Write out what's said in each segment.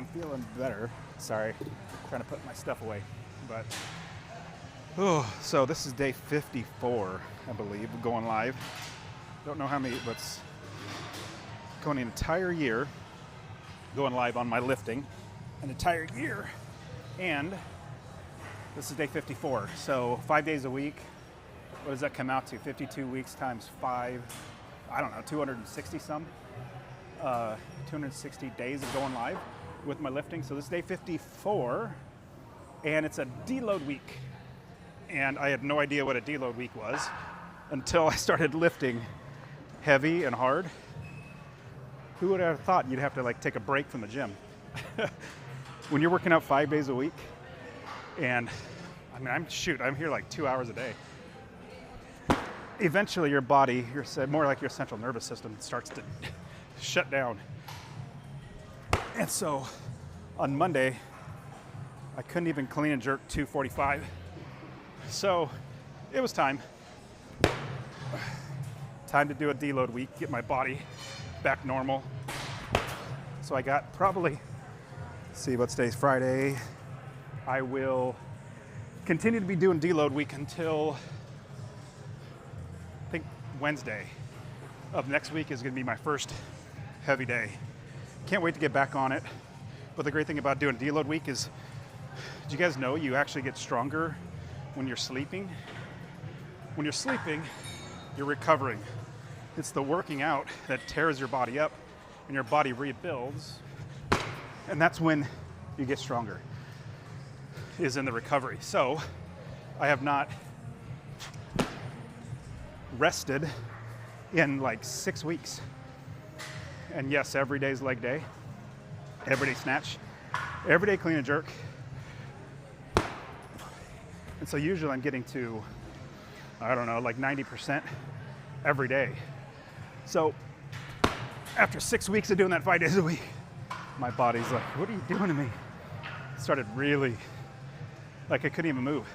I'm feeling better. Sorry, trying to put my stuff away. But, so this is day 54, I believe, going live. Don't know how many, but it's going an entire year going live on my lifting. An entire year. And this is day 54. So 5 days a week. What does that come out to? 52 weeks times 5. I don't know, 260 some. 260 days of going live with my lifting. So this is day 54, and it's a deload week. And I had no idea what a deload week was until I started lifting heavy and hard. Who would have thought you'd have to like take a break from the gym? When you're working out 5 days a week, and I mean, I'm here like 2 hours a day. Eventually your body, more like your central nervous system, starts to shut down. And so on Monday, I couldn't even clean and jerk 245. So it was time to do a deload week, get my body back normal. So I got probably, let's see, what's today's Friday. I will continue to be doing deload week until I think Wednesday of next week is going to be my first heavy day. Can't wait to get back on it. But the great thing about doing deload week is, do you guys know you actually get stronger when you're sleeping? When you're sleeping, you're recovering. It's the working out that tears your body up and your body rebuilds. And that's when you get stronger, is in the recovery. So I have not rested in like 6 weeks. And yes, every day's leg day, every day snatch, every day clean and jerk. And so usually I'm getting to, I don't know, like 90% every day. So after 6 weeks of doing that 5 days a week, my body's like, what are you doing to me? It started really, like I couldn't even move.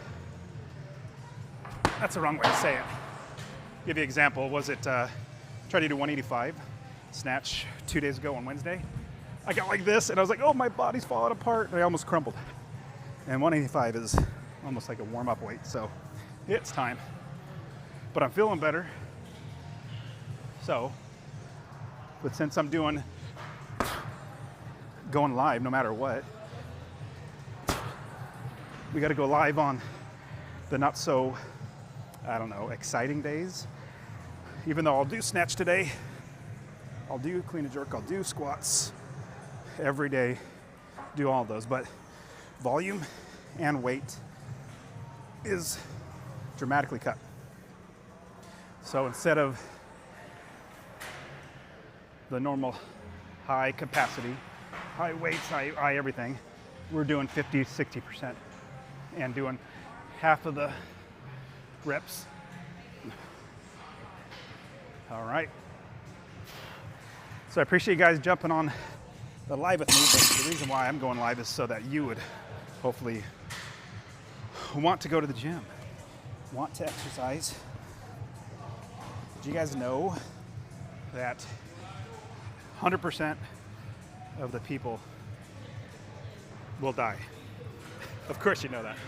That's the wrong way to say it. Give you an example, was it, tried to do 185. Snatch 2 days ago on Wednesday. I got like this and I was like, oh, my body's falling apart, and I almost crumbled. And 185 is almost like a warm-up weight, so it's time. But I'm feeling better. So, but since I'm going live no matter what, we got to go live on the not so, I don't know, exciting days. Even though I'll do snatch today, I'll do clean and jerk, I'll do squats every day, do all of those, but volume and weight is dramatically cut. So instead of the normal high capacity, high weights, high everything, we're doing 50, 60% and doing half of the reps. All right. So I appreciate you guys jumping on the live with me, but the reason why I'm going live is so that you would hopefully want to go to the gym, want to exercise. Did you guys know that 100% of the people will die? Of course you know that.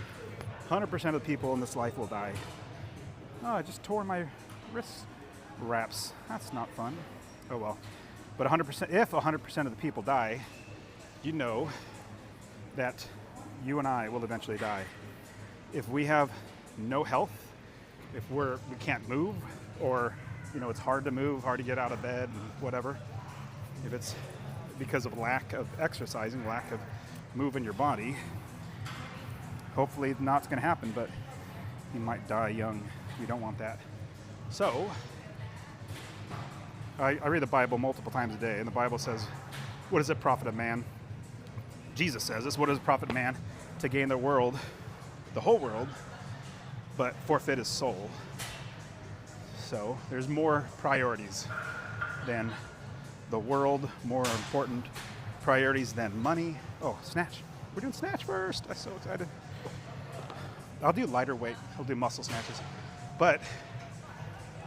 100% of the people in this life will die. Oh, I just tore my wrist wraps. That's not fun. Oh well. But 100%, if 100% of the people die, you know that you and I will eventually die. If we have no health, if we can't move, or it's hard to move, hard to get out of bed, whatever, if it's because of lack of exercising, lack of moving your body, hopefully not going to happen, but you might die young. We don't want that. So I read the Bible multiple times a day, and the Bible says, what does it profit a man? Jesus says this, what does it profit a man to gain the world, the whole world, but forfeit his soul? So there's more priorities than the world, more important priorities than money. Oh, snatch. We're doing snatch first. I'm so excited. I'll do lighter weight. I'll do muscle snatches. But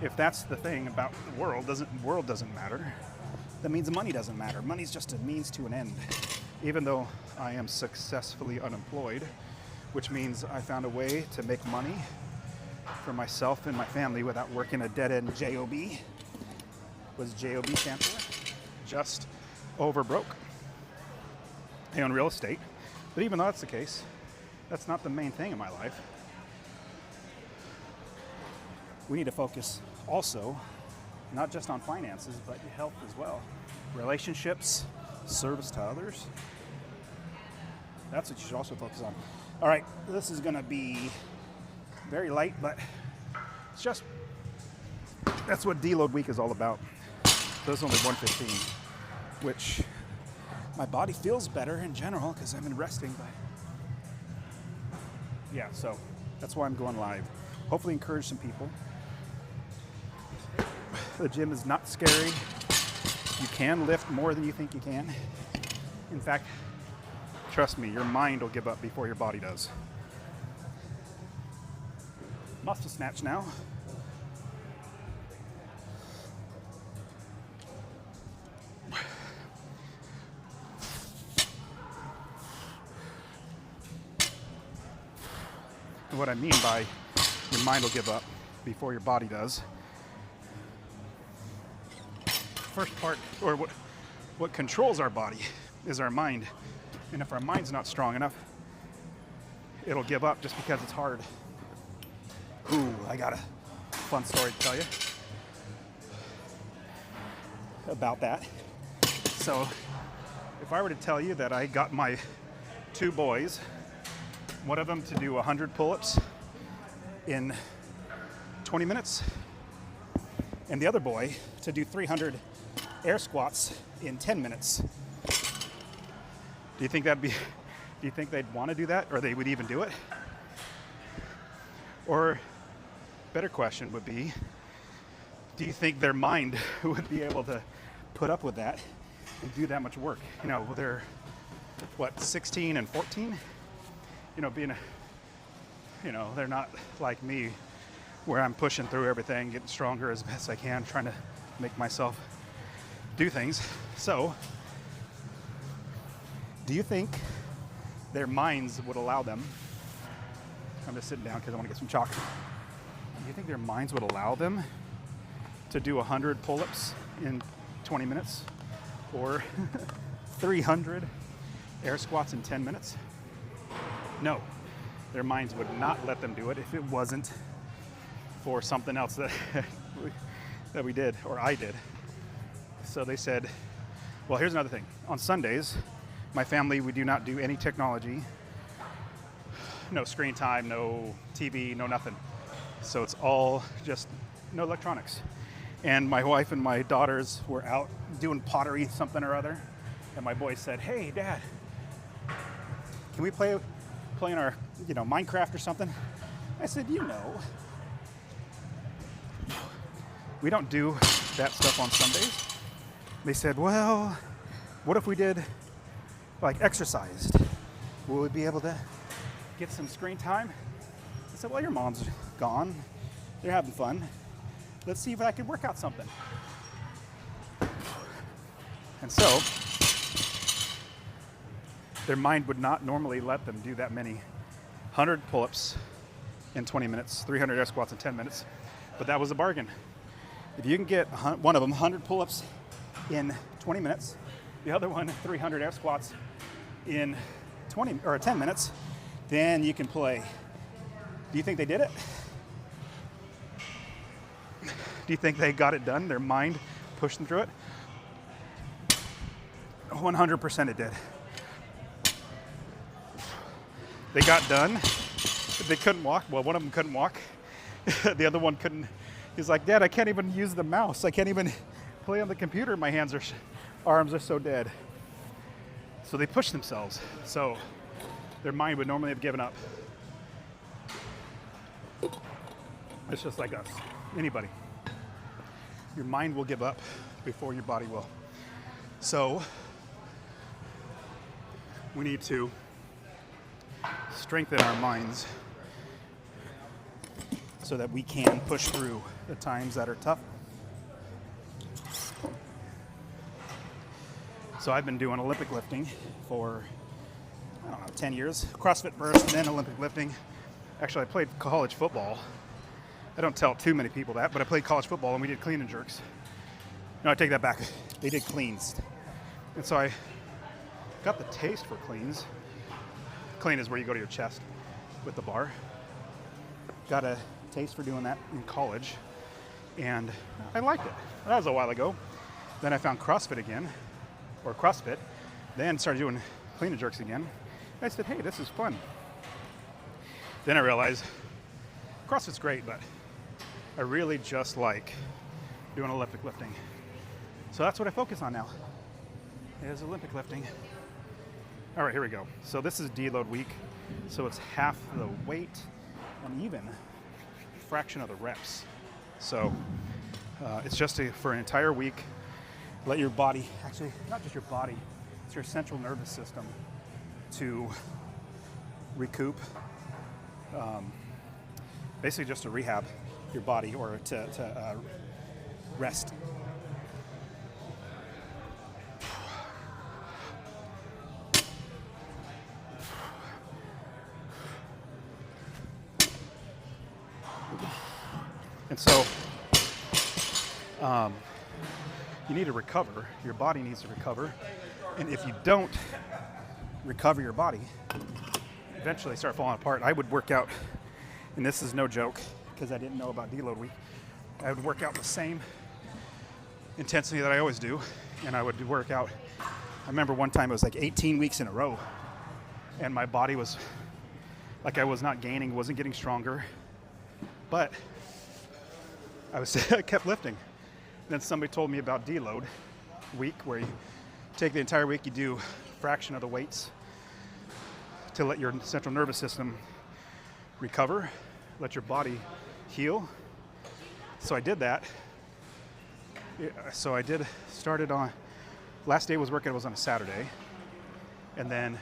if that's the thing about the world doesn't matter, that means the money doesn't matter. Money's just a means to an end. even though I am successfully unemployed, which means I found a way to make money for myself and my family without working a dead-end job. Was job stand for? Just over broke. I own real estate, but even though that's the case, that's not the main thing in my life. We need to focus also not just on finances, but your health as well. Relationships, service to others. That's what you should also focus on. All right, this is gonna be very light, but it's just, that's what deload week is all about. So it's only 115, which my body feels better in general because I've been resting, but yeah, so that's why I'm going live. Hopefully encourage some people. The gym is not scary. You can lift more than you think you can. In fact, trust me, your mind will give up before your body does. Muscle snatch now. And what I mean by your mind will give up before your body does. First part, or what controls our body is our mind. And if our mind's not strong enough, it'll give up just because it's hard. Ooh, I got a fun story to tell you about that. So if I were to tell you that I got my two boys, one of them to do 100 pull-ups in 20 minutes, and the other boy to do 300 air squats in 10 minutes. Do you think they'd want to do that, or they would even do it? Or better question would be, do you think their mind would be able to put up with that and do that much work? You know, they're, 16 and 14? You know, they're not like me where I'm pushing through everything, getting stronger as best I can, trying to make myself do things. So, do you think their minds would allow them? I'm just sitting down because I want to get some chalk. Do you think their minds would allow them to do 100 pull-ups in 20 minutes or 300 air squats in 10 minutes? No, their minds would not let them do it if it wasn't for something else that we did, or I did. So they said, well, here's another thing. On Sundays, my family, we do not do any technology. No screen time, no TV, no nothing. So it's all just no electronics. And my wife and my daughters were out doing pottery, something or other. And my boy said, hey, Dad, can we play in our, Minecraft or something? I said, we don't do that stuff on Sundays. They said, well, what if we did exercised? Will we be able to get some screen time? I said, well, your mom's gone. They're having fun. Let's see if I can work out something. And so, their mind would not normally let them do that many 100 pull-ups in 20 minutes, 300 air squats in 10 minutes. But that was a bargain. If you can get one of them 100 pull-ups in 20 minutes, the other one 300 air squats in 10 minutes, then you can play. Do you think they did it? Do you think they got it done? Their mind pushed them through it? 100% it did. They got done. They couldn't walk. Well, one of them couldn't walk. The other one couldn't. He's like, Dad, I can't even use the mouse. I can't even play on the computer. My arms are so dead. So they pushed themselves. So their mind would normally have given up. It's just like us. Anybody. Your mind will give up before your body will. So we need to strengthen our minds so that we can push through the times that are tough. So I've been doing Olympic lifting for, I don't know, 10 years. CrossFit first, and then Olympic lifting. Actually, I played college football. I don't tell too many people that, but I played college football and we did clean and jerks. No, I take that back. They did cleans. And so I got the taste for cleans. Clean is where you go to your chest with the bar. Got a taste for doing that in college, and I liked it. That was a while ago. Then I found CrossFit again, or CrossFit, then started doing clean and jerks again. I said, hey, this is fun. Then I realized CrossFit's great, but I really just like doing Olympic lifting. So that's what I focus on now, is Olympic lifting. All right, here we go. So this is deload week. So it's half the weight and even a fraction of the reps. So it's just for an entire week. Let your body, actually not just your body, it's your central nervous system to recoup. Basically just to rehab your body, or to rest. And so you need to recover. Your body needs to recover. And if you don't recover your body, eventually start falling apart. I would work out, and this is no joke because I didn't know about deload week. I would work out the same intensity that I always do, and I would work out. I remember one time it was like 18 weeks in a row, and my body was like, I was not gaining, wasn't getting stronger, but I kept lifting. Then somebody told me about deload week, where you take the entire week, you do a fraction of the weights to let your central nervous system recover, let your body heal. So I did that. So I started on, last day was working, it was on a Saturday. And then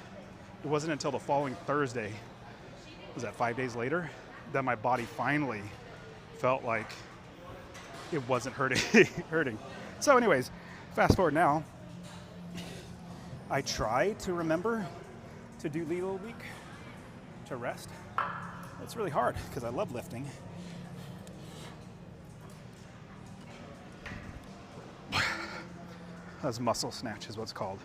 it wasn't until the following Thursday, was that 5 days later, that my body finally felt like it wasn't hurting. So anyways, fast forward now, I try to remember to do deload week, to rest. It's really hard because I love lifting. That's muscle snatch is what's called.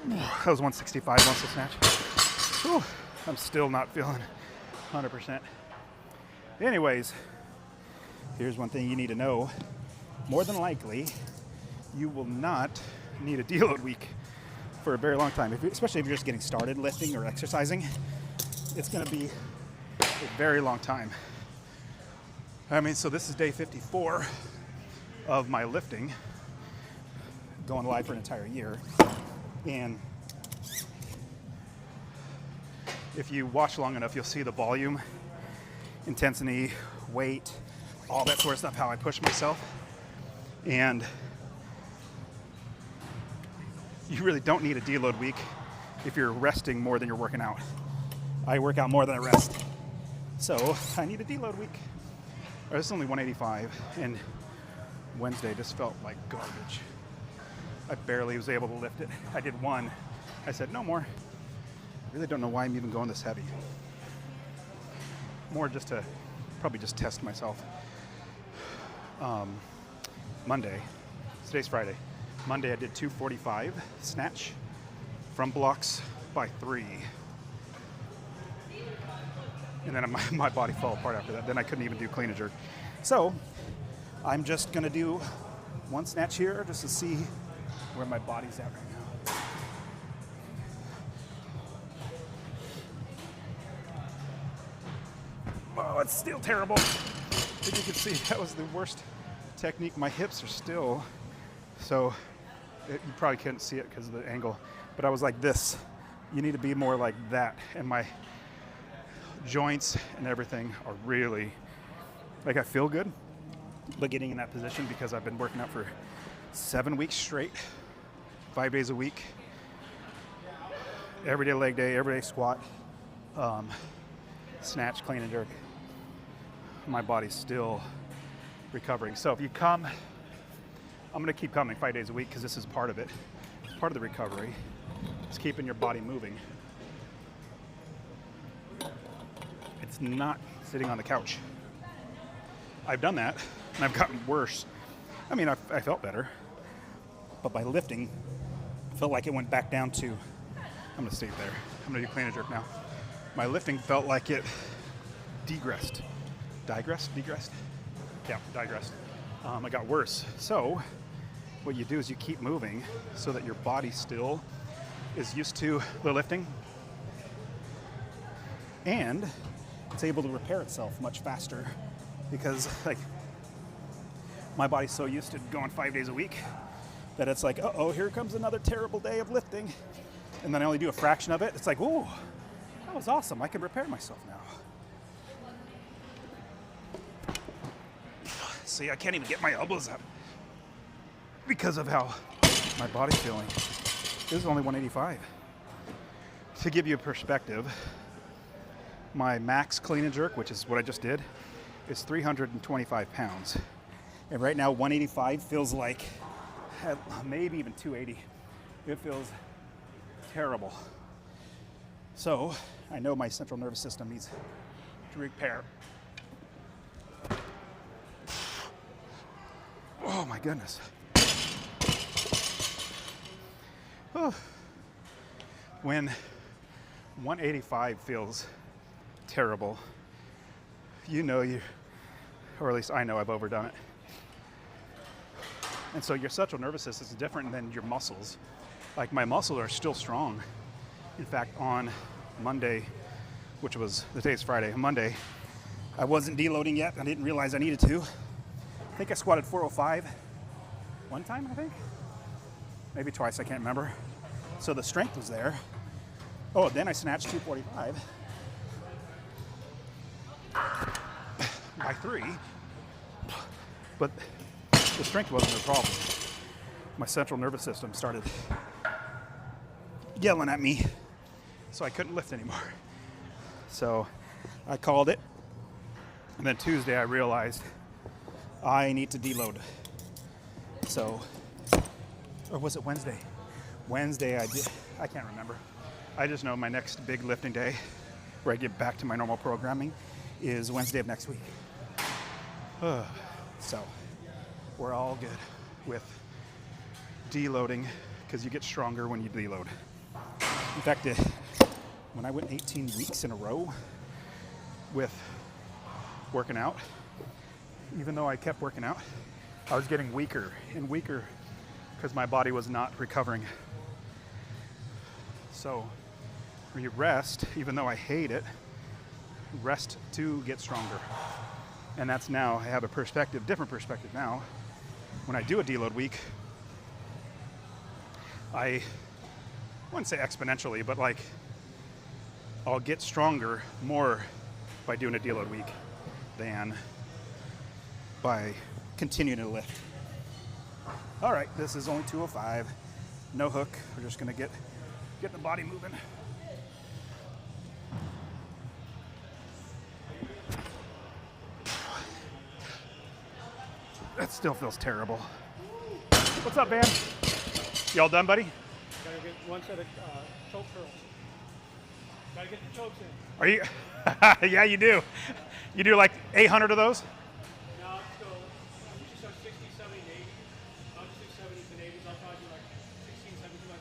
That was 165 muscle snatch. Whew, I'm still not feeling 100%. Anyways, here's one thing you need to know. More than likely, you will not need a deload week for a very long time, especially if you're just getting started lifting or exercising. It's going to be a very long time. I mean, so this is day 54 of my lifting, going live for an entire year. And if you watch long enough, you'll see the volume, intensity, weight, all that sort of stuff, how I push myself. And you really don't need a deload week if you're resting more than you're working out. I work out more than I rest. So I need a deload week. This is only 185, and Wednesday just felt like garbage. I barely was able to lift it. I did one. I said, no more. I really don't know why I'm even going this heavy. More just to probably just test myself. Monday, today's Friday. Monday I did 245 snatch from blocks by 3. And then my body fell apart after that. Then I couldn't even do clean and jerk. So I'm just gonna do one snatch here just to see where my body's at right now. Oh, it's still terrible. As you can see, that was the worst technique. My hips are still, so you probably couldn't see it because of the angle, but I was like this. You need to be more like that. And my joints and everything are really, like, I feel good, but getting in that position because I've been working out for 7 weeks straight, 5 days a week, every day leg day, every day squat, snatch, clean and jerk. My body's still recovering. So if you come I'm gonna keep coming 5 days a week because this is part of it. It's part of the recovery. It's keeping your body moving. It's not sitting on the couch. I've done that, and I've gotten worse. I mean, I felt better, but by lifting, I felt like it went back down to, I'm gonna stay there. I'm gonna do clean and jerk now. My lifting felt like it degressed. Degressed? Yeah, digressed. It got worse. So what you do is you keep moving so that your body still is used to the lifting, and it's able to repair itself much faster because like my body's so used to going 5 days a week that it's like, uh-oh, here comes another terrible day of lifting. And then I only do a fraction of it. It's like, whoa, that was awesome. I can repair myself now. See, I can't even get my elbows up because of how my body's feeling. This is only 185. To give you a perspective, my max clean and jerk, which is what I just did, is 325 pounds. And right now, 185 feels like maybe even 280. It feels terrible. So I know my central nervous system needs to repair. Oh my goodness. Oh. When 185 feels terrible, you know or at least I know I've overdone it. And so your central nervous system is different than your muscles. Like my muscles are still strong. In fact, on Monday, which was, the day is Friday, on Monday, I wasn't deloading yet. I didn't realize I needed to. I think I squatted 405 one time, I think. Maybe twice, I can't remember. So the strength was there. Oh, then I snatched 245 by 3. But the strength wasn't the problem. My central nervous system started yelling at me, so I couldn't lift anymore. So I called it. And then Tuesday I realized I need to deload. So, or was it Wednesday? Wednesday I can't remember. I just know my next big lifting day where I get back to my normal programming is Wednesday of next week. So we're all good with deloading because you get stronger when you deload. In fact, when I went 18 weeks in a row with working out, even though I kept working out, I was getting weaker and weaker because my body was not recovering. So when you rest, even though I hate it, rest to get stronger. And that's now, I have a perspective, different perspective now. When I do a deload week, I wouldn't say exponentially, but like I'll get stronger more by doing a deload week than by continuing to lift. All right, this is only 205, no hook. We're just gonna get the body moving. That still feels terrible. What's up, Van? You all done, buddy? Gotta get one set of choke curls. Gotta get the chokes in. Are you? Yeah, you do. You do like 800 of those? No, so I usually start 60, 70, and 80. I'll just do 70s and 80s. I'll probably do like 16, 17 by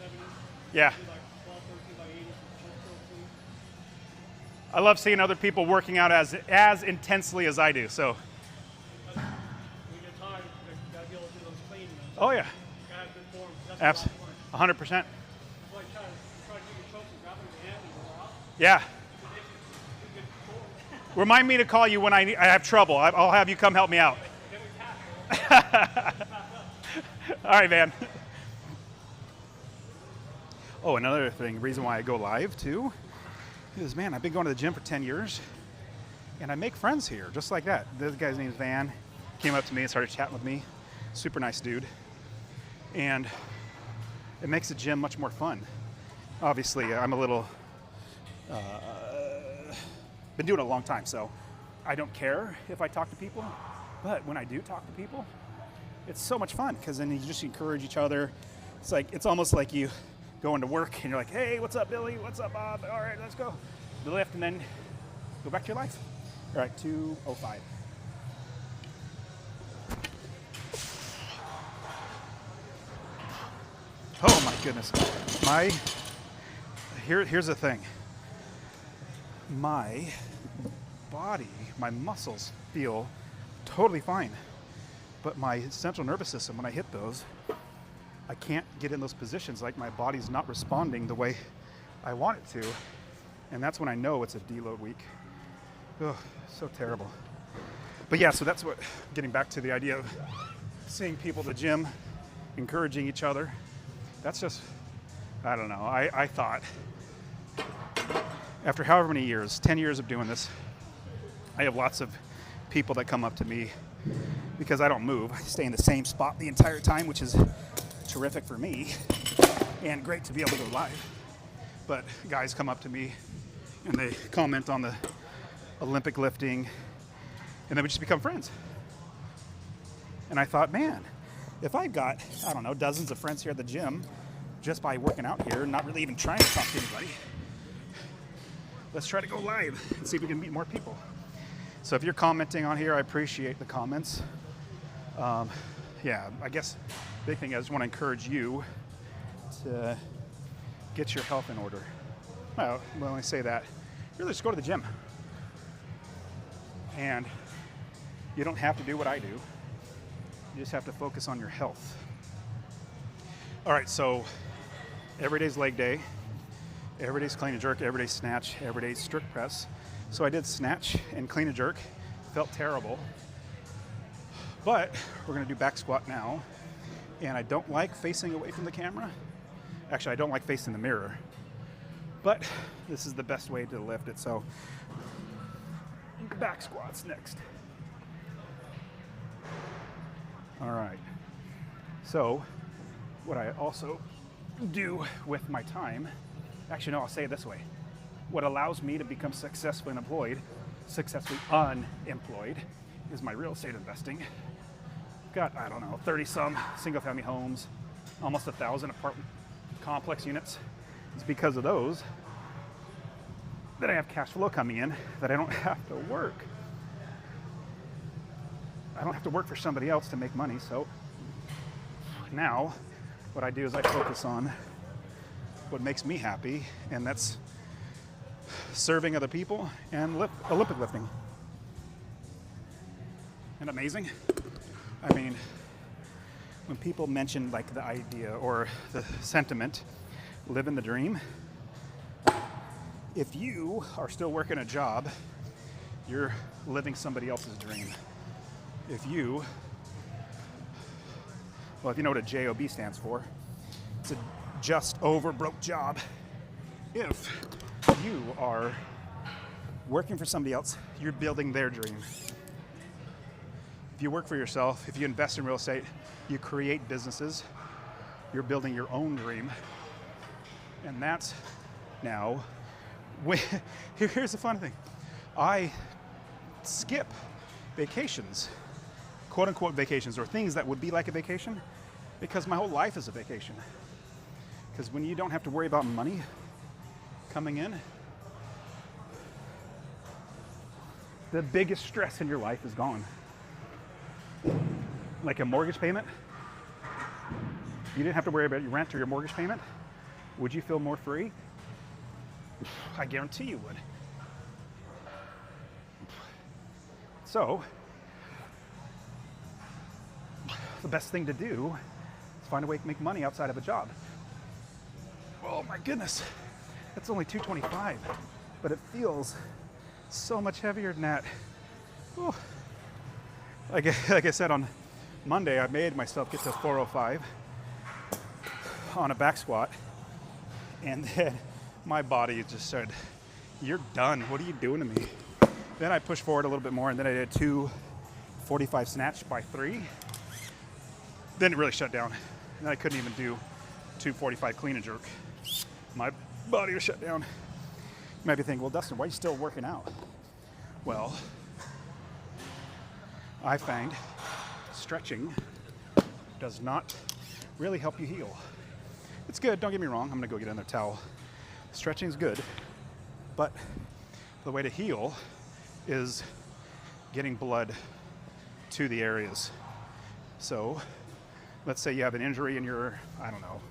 70s. Yeah. Do like 12, 13 by 80s. Choke curls, please. I love seeing other people working out as intensely as I do. So. When you get tired, you gotta be able to do those clean. Oh yeah. You gotta have good form. That's Absolutely. 100%. That's why you try to do your chokes and grab them in your hand and go out. Yeah. So they should do good form. Remind me to call you when I have trouble. I'll have you come help me out. Then we tap. All right, man. Oh, another thing, reason why I go live too, is man, I've been going to the gym for 10 years, and I make friends here, just like that. This guy's name is Van. Came up to me and started chatting with me. Super nice dude. And it makes the gym much more fun. Obviously, I'm a little, been doing it a long time, so I don't care if I talk to people, but when I do talk to people, it's so much fun because then you just encourage each other. It's almost like you go into work and you're like, hey, what's up, Billy? What's up, Bob? All right, let's go. The lift and then go back to your life. All right, 205. Oh my goodness. Here's the thing. My body, my muscles feel totally fine. But my central nervous system, when I hit those, I can't get in those positions. Like my body's not responding the way I want it to. And that's when I know it's a deload week. Oh, so terrible. But yeah, so that's what, getting back to the idea of seeing people at the gym, encouraging each other. That's just, I don't know. I thought, after however many years, 10 years of doing this, I have lots of people that come up to me because I don't move. I stay in the same spot the entire time, which is terrific for me and great to be able to go live. But guys come up to me and they comment on the Olympic lifting, and then we just become friends. And I thought, man, if I've got, I don't know, dozens of friends here at the gym just by working out here and not really even trying to talk to anybody, let's try to go live and see if we can meet more people. So if you're commenting on here, I appreciate the comments. Yeah, I guess big thing, I just want to encourage you to get your health in order. Well, when I say that, really just go to the gym. And you don't have to do what I do. You just have to focus on your health. All right, so every day's leg day. Every day's clean and jerk, every day's snatch, every day's strict press. So I did snatch and clean and jerk. Felt terrible. But we're gonna do back squat now. And I don't like facing away from the camera. Actually, I don't like facing the mirror. But this is the best way to lift it. So back squats next. All right. So what I also do with my time, actually, no, I'll say it this way. What allows me to become successfully unemployed is my real estate investing. Got, I don't know, 30 some single family homes, almost 1,000 apartment complex units. It's because of those that I have cash flow coming in, that I don't have to work. I don't have to work for somebody else to make money. So now what I do is I focus on what makes me happy, and that's serving other people and Olympic lifting. Isn't that amazing? I mean, when people mention like the idea or the sentiment, living the dream, if you are still working a job, you're living somebody else's dream. If you know what a JOB stands for, it's a just over broke job. If you are working for somebody else, you're building their dream. If you work for yourself, if you invest in real estate, you create businesses, you're building your own dream. And that's now, here's the fun thing. I skip vacations, quote unquote vacations, or things that would be like a vacation, because my whole life is a vacation. Because when you don't have to worry about money coming in, the biggest stress in your life is gone. Like a mortgage payment, you didn't have to worry about your rent or your mortgage payment. Would you feel more free? I guarantee you would. So, the best thing to do is find a way to make money outside of a job. Oh my goodness, that's only 225, but it feels so much heavier than that. Whew. Like I said, on Monday, I made myself get to 405 on a back squat, and then my body just said, "You're done. What are you doing to me?" Then I pushed forward a little bit more, and then I did 245 snatch by 3. Then it really shut down, and I couldn't even do 245 clean and jerk. My body was shut down. You might be thinking, well, Dustin, why are you still working out? Well, I find stretching does not really help you heal. It's good, don't get me wrong. I'm gonna go get another towel. Stretching is good, but the way to heal is getting blood to the areas. So let's say you have an injury in your, I don't know,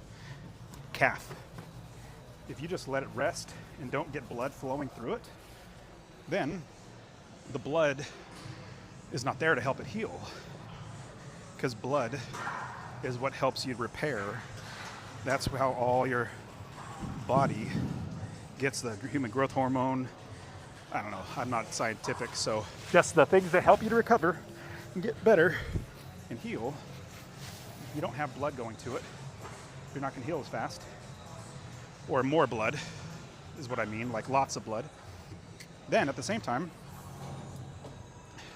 calf. If you just let it rest and don't get blood flowing through it, then the blood is not there to help it heal, because blood is what helps you repair. That's how all your body gets the human growth hormone. I don't know, I'm not scientific, so just the things that help you to recover and get better and heal. If you don't have blood going to it, you're not gonna heal as fast. Or more blood is what I mean, like lots of blood. Then at the same time,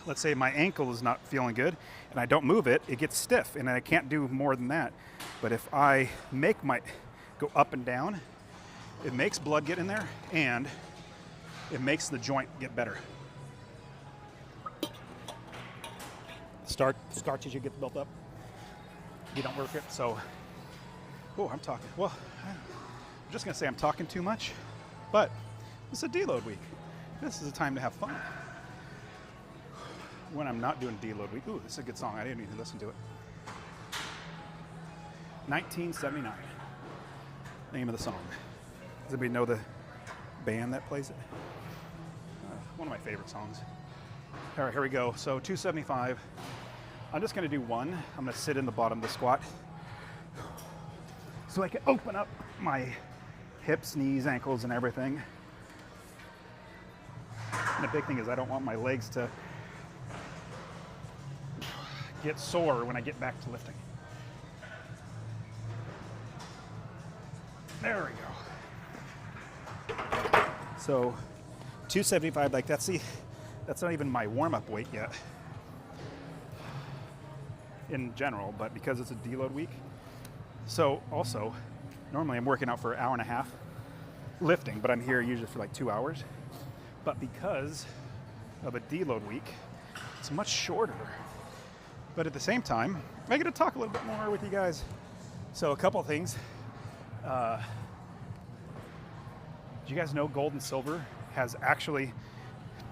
let's say my ankle is not feeling good and I don't move it, it gets stiff and I can't do more than that. But if I make my go up and down, it makes blood get in there and it makes the joint get better. Scar tissue gets built up. You don't work it, so, oh, I'm talking. Well, I'm just gonna say I'm talking too much, but this is a deload week. This is a time to have fun. When I'm not doing deload week, ooh, this is a good song. I didn't even listen to it. 1979, name of the song. Does anybody know the band that plays it? One of my favorite songs. All right, here we go. So 275. I'm just gonna do one. I'm gonna sit in the bottom of the squat so I can open up my hips, knees, ankles, and everything. And the big thing is I don't want my legs to get sore when I get back to lifting. There we go. So 275, like that's not even my warm-up weight yet in general, but because it's a deload week. So also, normally I'm working out for an hour and a half lifting, but I'm here usually for like 2 hours. But because of a deload week, it's much shorter. But at the same time, I get to talk a little bit more with you guys. So a couple of things. Do you guys know gold and silver has actually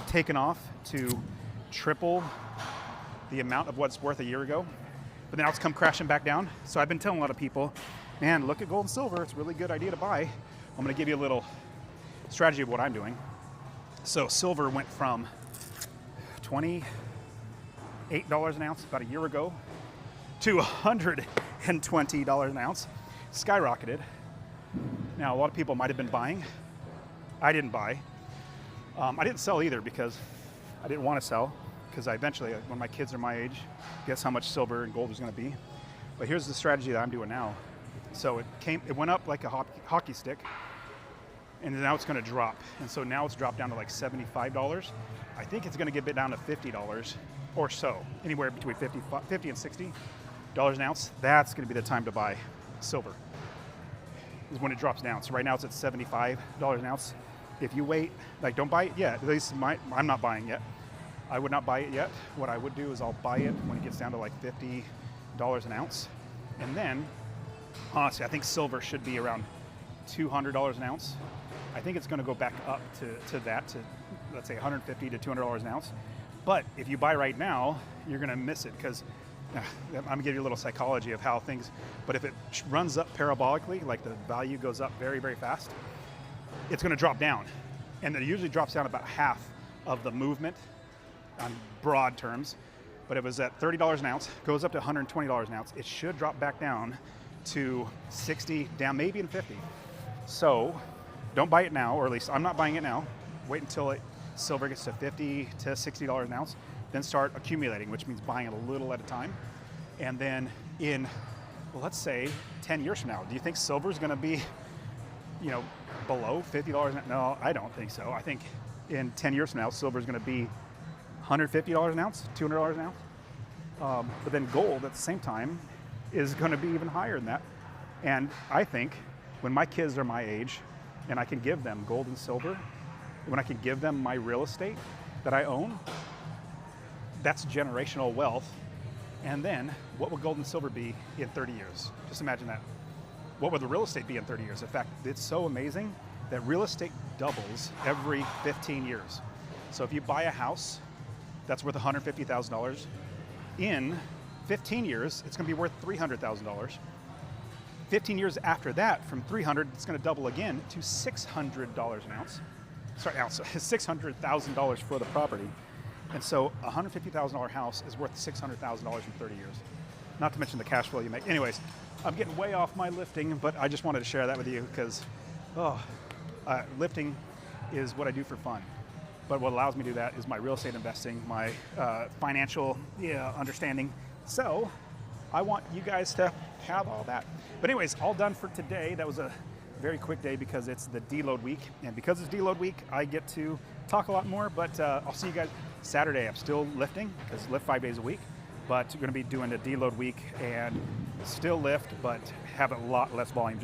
taken off to triple the amount of what it's worth a year ago? But now it's come crashing back down. So I've been telling a lot of people, man, look at gold and silver. It's a really good idea to buy. I'm gonna give you a little strategy of what I'm doing. So silver went from $28 an ounce about a year ago to $120 an ounce, skyrocketed. Now, a lot of people might have been buying. I didn't buy. I didn't sell either because I didn't want to sell, because I eventually, when my kids are my age, guess how much silver and gold is going to be. But here's the strategy that I'm doing now. So it went up like a hockey stick, and now it's going to drop. And so now it's dropped down to like $75. I think it's going to get it down to $50 or so, anywhere between $50 and $60 an ounce. That's going to be the time to buy silver, is when it drops down. So right now it's at $75 an ounce. If you wait, like don't buy it yet, at least I'm not buying yet. I would not buy it yet. What I would do is I'll buy it when it gets down to like $50 an ounce. And then, honestly, I think silver should be around $200 an ounce. I think it's gonna go back up to that, to let's say $150 to $200 an ounce. But if you buy right now, you're gonna miss it, because I'm gonna give you a little psychology of how things, but if it runs up parabolically, like the value goes up very, very fast, it's gonna drop down. And it usually drops down about half of the movement on broad terms. But it was at $30 an ounce, goes up to $120 an ounce. It should drop back down to 60, down maybe in 50. So don't buy it now, or at least I'm not buying it now. Wait until silver gets to $50 to $60 an ounce, then start accumulating, which means buying it a little at a time. And then in, well, let's say 10 years from now, do you think silver is gonna be, below $50 an ounce? No, I don't think so. I think in 10 years from now, silver is gonna be $150 an ounce, $200 an ounce. But then gold at the same time is gonna be even higher than that. And I think when my kids are my age and I can give them gold and silver, when I can give them my real estate that I own, that's generational wealth And then what would gold and silver be in 30 years? Just imagine that. What would the real estate be in 30 years? In fact, it's so amazing that real estate doubles every 15 years. So if you buy a house that's worth $150,000, in 15 years, it's going to be worth $300,000. 15 years after that, from 300, it's going to double again to $600 an ounce. Sorry, ounce, $600,000 for the property. And so a $150,000 house is worth $600,000 in 30 years. Not to mention the cash flow you make. Anyways, I'm getting way off my lifting, but I just wanted to share that with you because lifting is what I do for fun. But what allows me to do that is my real estate investing, my financial understanding. So I want you guys to have all that. But anyways, all done for today. That was a very quick day because it's the deload week. And because it's deload week, I get to talk a lot more, but I'll see you guys Saturday. I'm still lifting because I lift 5 days a week, but we're going to be doing a deload week and still lift, but have a lot less volume.